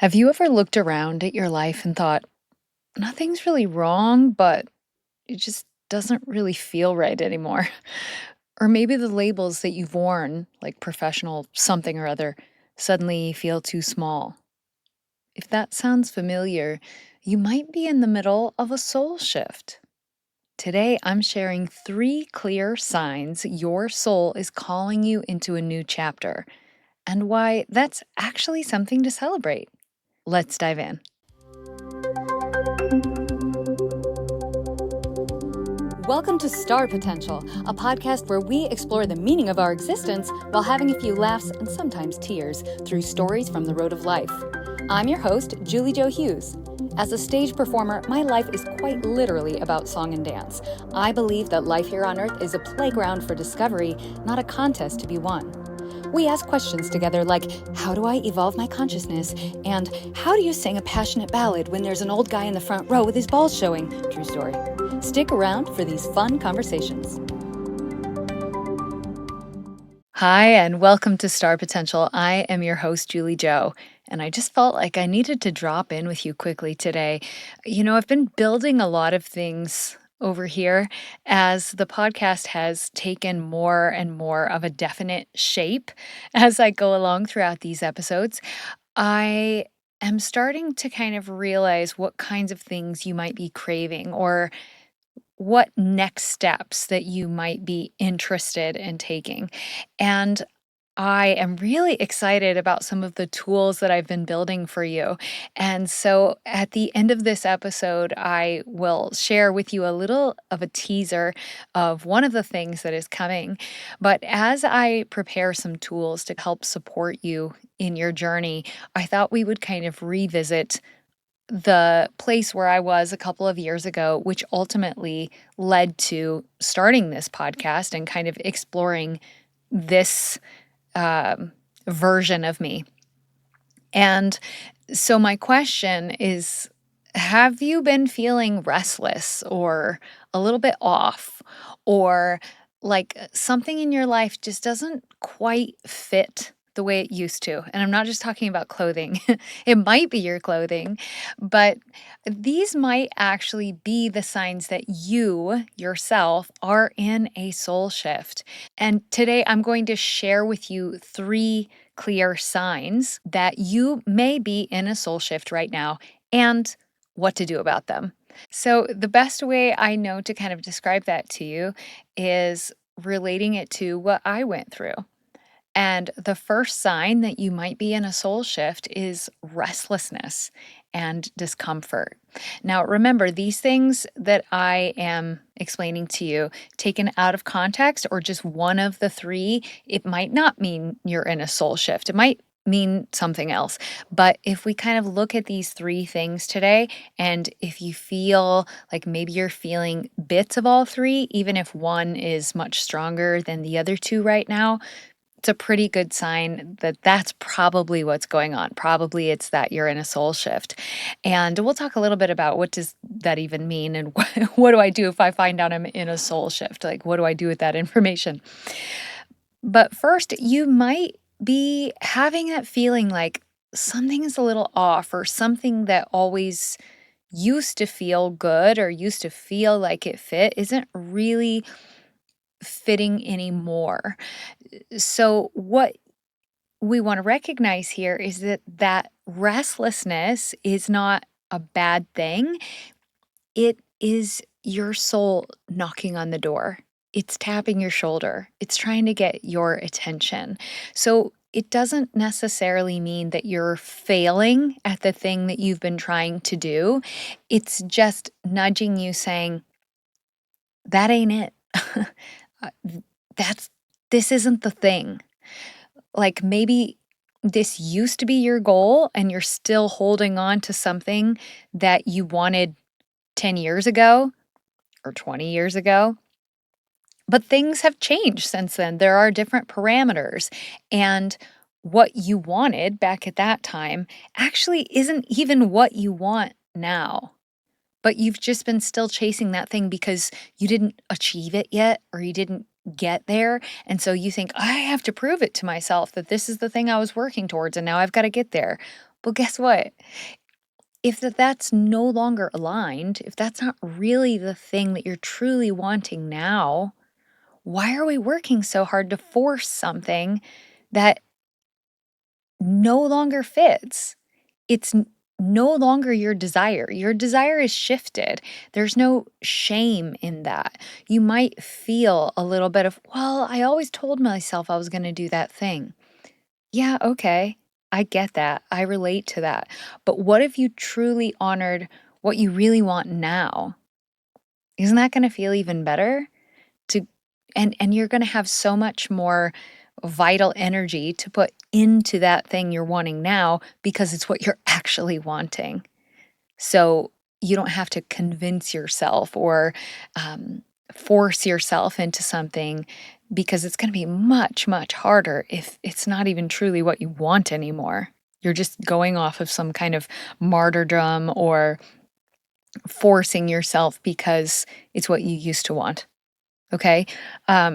Have you ever looked around at your life and thought, nothing's really wrong, but it just doesn't really feel right anymore? Or maybe the labels that you've worn, like professional something or other, suddenly feel too small. If that sounds familiar, you might be in the middle of a soul shift. Today, I'm sharing 3 clear signs your soul is calling you into a new chapter, and why that's actually something to celebrate. Let's dive in. Welcome to Star Potential, a podcast where we explore the meaning of our existence while having a few laughs and sometimes tears through stories from the road of life. I'm your host, Julie Jo Hughes. As a stage performer, my life is quite literally about song and dance. I believe that life here on Earth is a playground for discovery, not a contest to be won. We ask questions together like, how do I evolve my consciousness? And how do you sing a passionate ballad when there's an old guy in the front row with his balls showing? True story. Stick around for these fun conversations. Hi, and welcome to Star Potential. I am your host, Julie Jo, and I just felt like I needed to drop in with you quickly today. I've been building a lot of things over here as the podcast has taken more and more of a definite shape as I go along throughout these episodes. I am starting to kind of realize what kinds of things you might be craving or what next steps that you might be interested in taking. And I am really excited about some of the tools that I've been building for you. And so at the end of this episode, I will share with you a little of a teaser of one of the things that is coming. But as I prepare some tools to help support you in your journey, I thought we would kind of revisit the place where I was a couple of years ago, which ultimately led to starting this podcast and kind of exploring this um, version of me. And so, my question is, have you been feeling restless or a little bit off, or like something in your life just doesn't quite fit the way it used to? And I'm not just talking about clothing, it might be your clothing, but these might actually be the signs that you yourself are in a soul shift. And today I'm going to share with you 3 clear signs that you may be in a soul shift right now and what to do about them. So, the best way I know to kind of describe that to you is relating it to what I went through. And the first sign that you might be in a soul shift is restlessness and discomfort. Now, remember, these things that I am explaining to you, taken out of context or just one of the 3, it might not mean you're in a soul shift. It might mean something else. But if we kind of look at these 3 things today, and if you feel like maybe you're feeling bits of all 3, even if one is much stronger than the other 2 right now, it's a pretty good sign that that's probably what's going on. Probably it's that you're in a soul shift. And we'll talk a little bit about what does that even mean and what do I do if I find out I'm in a soul shift? Like, what do I do with that information? But first, you might be having that feeling like something is a little off, or something that always used to feel good or used to feel like it fit isn't really fitting anymore. So, what we want to recognize here is that restlessness is not a bad thing. It is your soul knocking on the door. It's tapping your shoulder. It's trying to get your attention. So it doesn't necessarily mean that you're failing at the thing that you've been trying to do. It's just nudging you saying, that ain't it. Uh, that's this isn't the thing. Like, maybe this used to be your goal and you're still holding on to something that you wanted 10 years ago or 20 years ago. But things have changed since then. There are different parameters. And what you wanted back at that time actually isn't even what you want now. But you've just been still chasing that thing because you didn't achieve it yet or you didn't get there. And so you think, I have to prove it to myself that this is the thing I was working towards and now I've got to get there. Well, guess what? If that's no longer aligned, if that's not really the thing that you're truly wanting now, why are we working so hard to force something that no longer fits? It's no longer your desire. Your desire is shifted. There's no shame in that. You might feel a little bit of, well, I always told myself I was going to do that thing. Yeah, okay. I get that. I relate to that. But what if you truly honored what you really want now? Isn't that going to feel even better? To and you're going to have so much more vital energy to put into that thing you're wanting now because it's what you're actually wanting. So you don't have to convince yourself or um, force yourself into something because it's going to be much, much harder if it's not even truly what you want anymore. You're just going off of some kind of martyrdom or forcing yourself because it's what you used to want. Okay.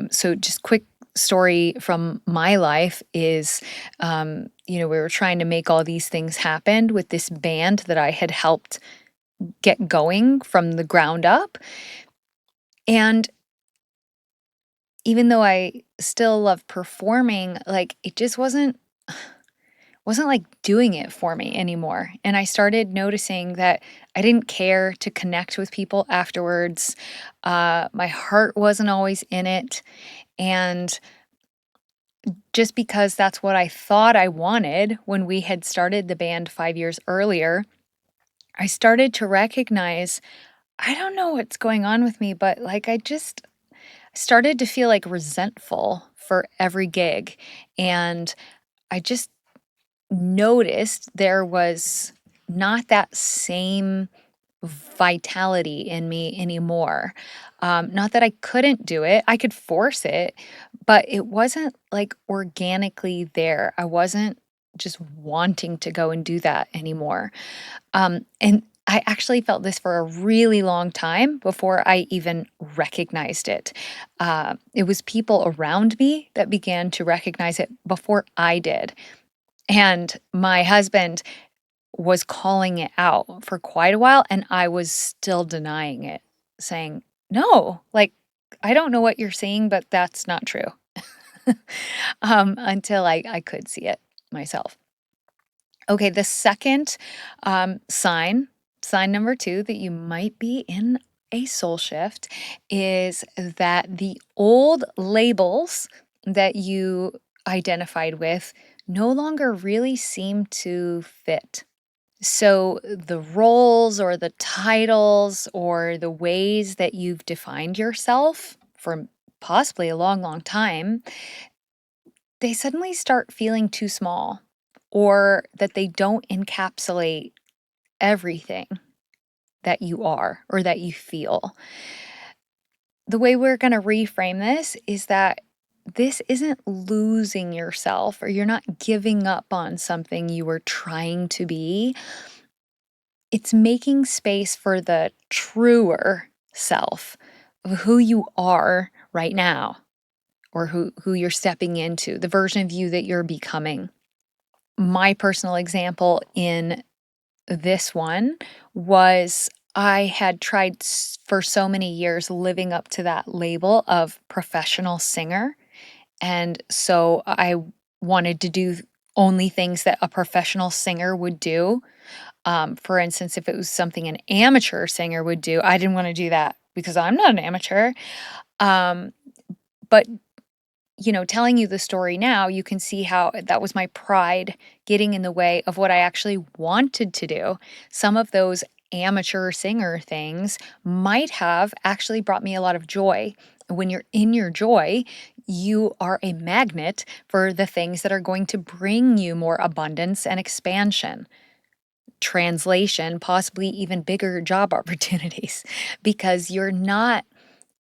So just quick story from my life is, we were trying to make all these things happen with this band that I had helped get going from the ground up. And even though I still love performing, like it just wasn't like doing it for me anymore. And I started noticing that I didn't care to connect with people afterwards. My heart wasn't always in it. And just because that's what I thought I wanted when we had started the band 5 years earlier, I started to recognize I don't know what's going on with me, but like I just started to feel like resentful for every gig. And I just noticed there was not that same vitality in me anymore. Not that I couldn't do it, I could force it, but it wasn't like organically there. I wasn't just wanting to go and do that anymore. And I actually felt this for a really long time before I even recognized it. It was people around me that began to recognize it before I did. And my husband was calling it out for quite a while, and I was still denying it, saying, "No, like, I don't know what you're saying, but that's not true." Until I could see it myself. Okay, the second, sign number 2 that you might be in a soul shift is that the old labels that you identified with no longer really seem to fit. So the roles or the titles or the ways that you've defined yourself for possibly a long, long time, they suddenly start feeling too small or that they don't encapsulate everything that you are or that you feel. The way we're going to reframe this is that this isn't losing yourself or you're not giving up on something you were trying to be. It's making space for the truer self of who you are right now or who you're stepping into, the version of you that you're becoming. My personal example in this one was I had tried for so many years living up to that label of professional singer. And so I wanted to do only things that a professional singer would do. For instance, if it was something an amateur singer would do, I didn't want to do that because I'm not an amateur. Um, but telling you the story now, you can see how that was my pride getting in the way of what I actually wanted to do. Some of those amateur singer things might have actually brought me a lot of joy. When you're in your joy, you are a magnet for the things that are going to bring you more abundance and expansion. Translation, possibly even bigger job opportunities, because you're not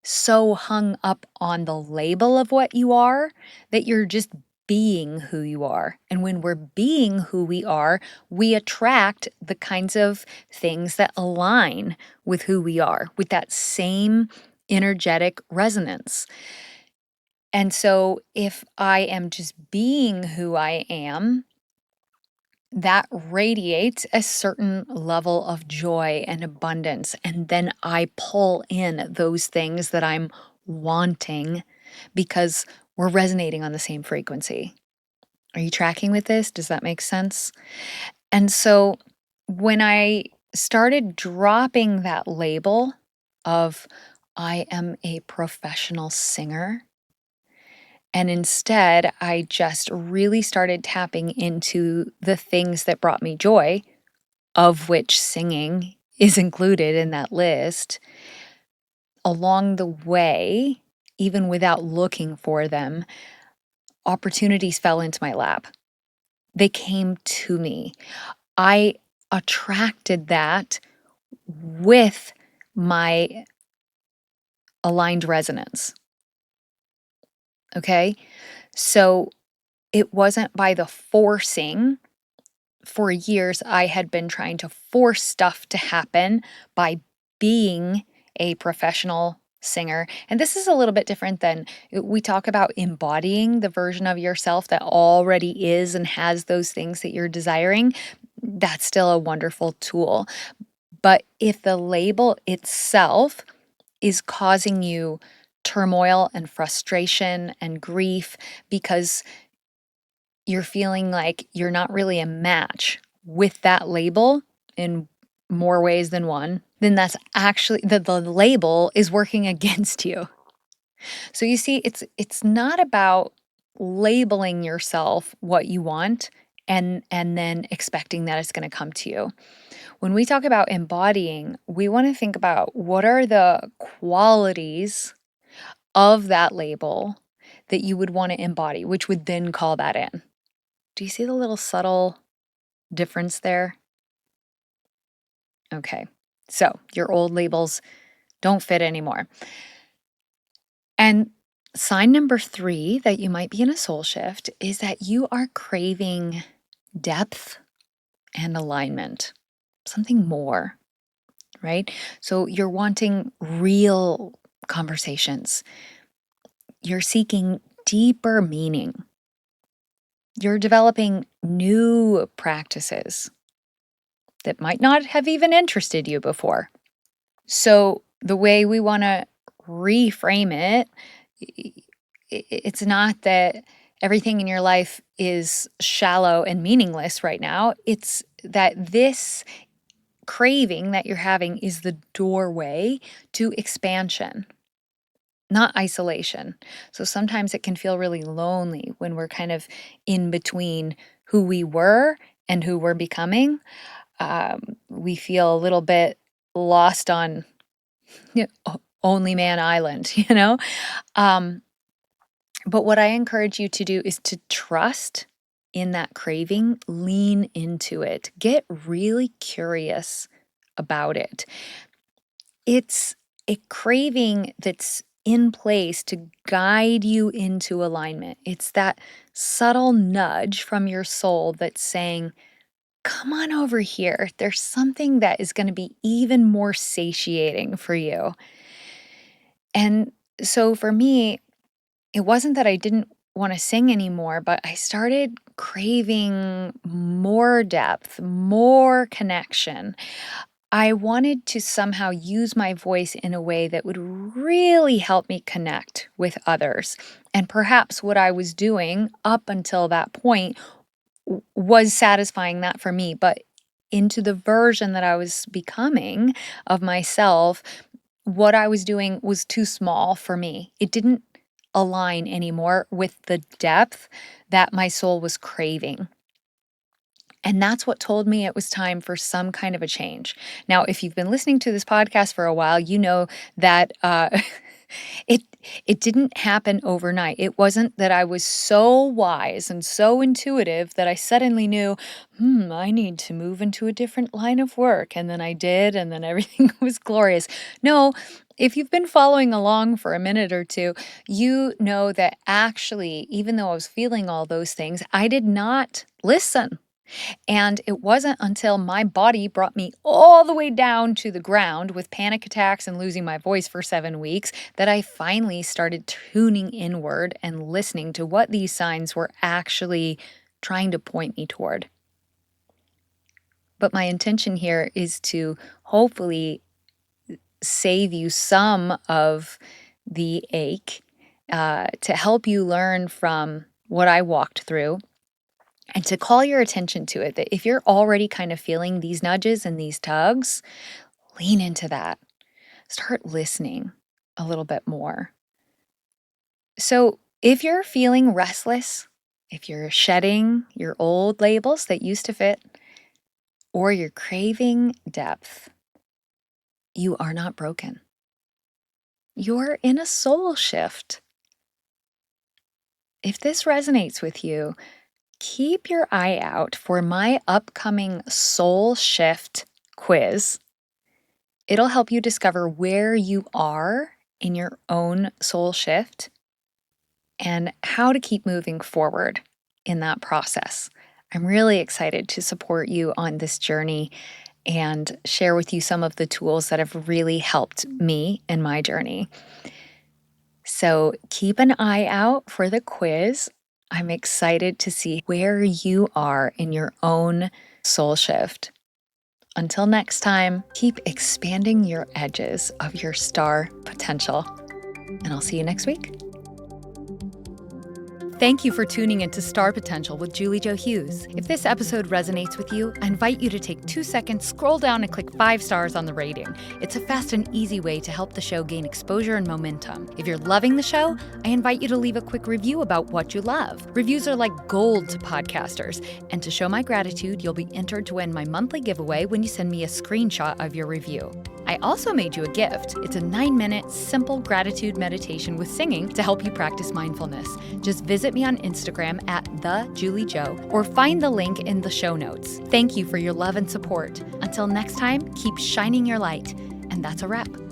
so hung up on the label of what you are that you're just being who you are. And when we're being who we are, we attract the kinds of things that align with who we are, with that same energetic resonance. And so if I am just being who I am, that radiates a certain level of joy and abundance. And then I pull in those things that I'm wanting because we're resonating on the same frequency. Are you tracking with this? Does that make sense? And so when I started dropping that label of I am a professional singer, and instead I just really started tapping into the things that brought me joy, of which singing is included in that list, along the way, even without looking for them, opportunities fell into my lap. They came to me. I attracted that with my aligned resonance. Okay. So it wasn't by the forcing. For years, I had been trying to force stuff to happen by being a professional singer. And this is a little bit different than we talk about embodying the version of yourself that already is and has those things that you're desiring. That's still a wonderful tool. But if the label itself is causing you turmoil and frustration and grief because you're feeling like you're not really a match with that label in more ways than one, then that's actually the label is working against you. So you see, it's not about labeling yourself what you want and then expecting that it's going to come to you. When we talk about embodying, we want to think about what are the qualities of that label that you would want to embody, which would then call that in. Do you see the little subtle difference there? Okay. So your old labels don't fit anymore. And sign number 3 that you might be in a soul shift is that you are craving depth and alignment, something more, right? So you're wanting real conversations. You're seeking deeper meaning. You're developing new practices that might not have even interested you before. So the way we want to reframe it, it's not that everything in your life is shallow and meaningless right now. It's that this craving that you're having is the doorway to expansion, not isolation. So sometimes it can feel really lonely when we're kind of in between who we were and who we're becoming. We feel a little bit lost on only man island, Um, but what I encourage you to do is to trust in that craving, lean into it, get really curious about it. It's a craving that's in place to guide you into alignment. It's that subtle nudge from your soul that's saying, come on over here. There's something that is going to be even more satiating for you. And so for me, it wasn't that I didn't wanna sing anymore, but I started craving more depth, more connection. I wanted to somehow use my voice in a way that would really help me connect with others. And perhaps what I was doing up until that point was satisfying that for me, but into the version that I was becoming of myself, what I was doing was too small for me. It didn't align anymore with the depth that my soul was craving. And that's what told me it was time for some kind of a change. Now, if you've been listening to this podcast for a while, you know that it it didn't happen overnight. It wasn't that I was so wise and so intuitive that I suddenly knew, I need to move into a different line of work. And then I did, and then everything was glorious. No, if you've been following along for a minute or two, you know that actually, even though I was feeling all those things, I did not listen. And it wasn't until my body brought me all the way down to the ground with panic attacks and losing my voice for 7 weeks that I finally started tuning inward and listening to what these signs were actually trying to point me toward. But my intention here is to hopefully save you some of the ache, to help you learn from what I walked through and to call your attention to it. That if you're already kind of feeling these nudges and these tugs, lean into that. Start listening a little bit more. So, if you're feeling restless, if you're shedding your old labels that used to fit, or you're craving depth, you are not broken. You're in a soul shift. If this resonates with you, keep your eye out for my upcoming soul shift quiz. It'll help you discover where you are in your own soul shift and how to keep moving forward in that process. I'm really excited to support you on this journey and share with you some of the tools that have really helped me in my journey. So keep an eye out for the quiz. I'm excited to see where you are in your own soul shift. Until next time, keep expanding your edges of your star potential, and I'll see you next week. Thank you for tuning into Star Potential with Julie Jo Hughes. If this episode resonates with you, I invite you to take 2 seconds, scroll down, and click 5 stars on the rating. It's a fast and easy way to help the show gain exposure and momentum. If you're loving the show, I invite you to leave a quick review about what you love. Reviews are like gold to podcasters, and to show my gratitude, you'll be entered to win my monthly giveaway when you send me a screenshot of your review. I also made you a gift. It's a 9-minute, simple gratitude meditation with singing to help you practice mindfulness. Just visit me on Instagram at @TheJulieJo or find the link in the show notes. Thank you for your love and support. Until next time, keep shining your light. And that's a wrap.